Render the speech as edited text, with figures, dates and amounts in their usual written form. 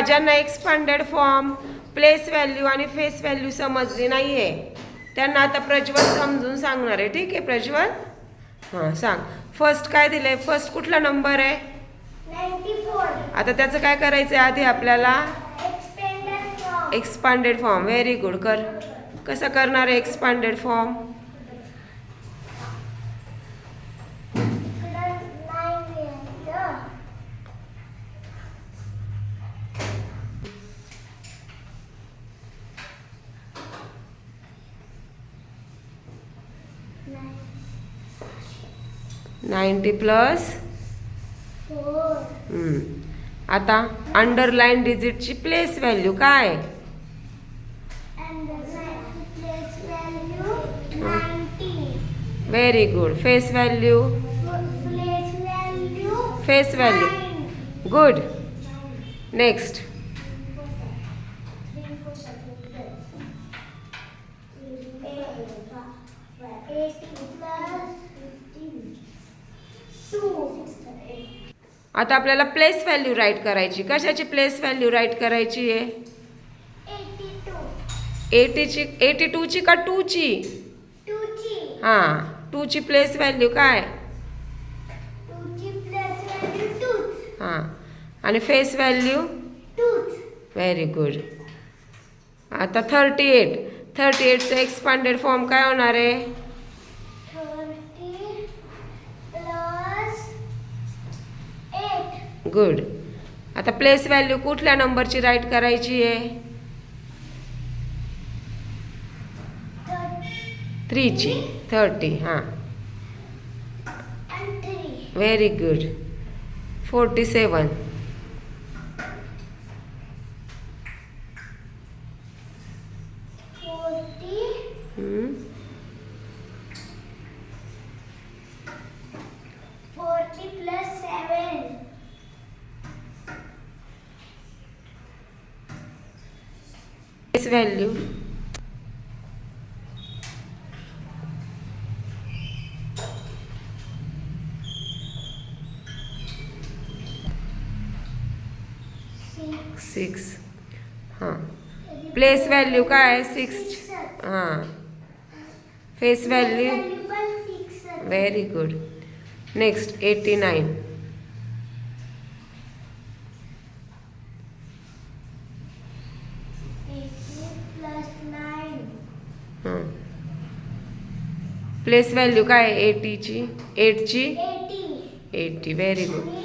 ज्यांना expanded form, place value आणि face value समजली नाही आहे त्यांना आता प्रज्वल समजून सांगणार आहे. ठीक आहे प्रज्वल? हां सांग. फर्स्ट काय दिलं आहे? फर्स्ट कुठला नंबर आहे? 94. आता त्याचं काय करायचं आहे आधी आपल्याला? Expanded form. Very good. कर. कसं करणार आहे एक्सपांडेड फॉर्म? Ninety plus 4. आता अंडरलाईन डिजिटची प्लेस व्हॅल्यू काय? And the place value 90. Very good. Face value? Place value face value. 9. Good. Next. 80 plus 2. आता आपल्याला प्लेस व्हॅल्यू राईट करायची. कशाची प्लेस व्हॅल्यू राईट करायची आहे? 82. 82ची का 2ची? 2ची. हां 2ची प्लेस व्हॅल्यू काय? 2ची place value 2. हां आणि फेस व्हॅल्यू? 2. Very good. आता 38. 38चं एक्सपांडेड फॉर्म काय होणार आहे? 30 plus 8. गुड. आता प्लेस व्हॅल्यू कुठल्या नंबरची राईट करायची आहे? 3ची. 30. हां And 3. Very good. 47. 40 plus 7. Place value? 6. हां प्लेस व्हॅल्यू काय? 6. हां face value? Very good. Next 89. 80 plus 9. हां प्लेस व्हॅल्यू काय? 80ची? 8ची? 80. 80. Very good.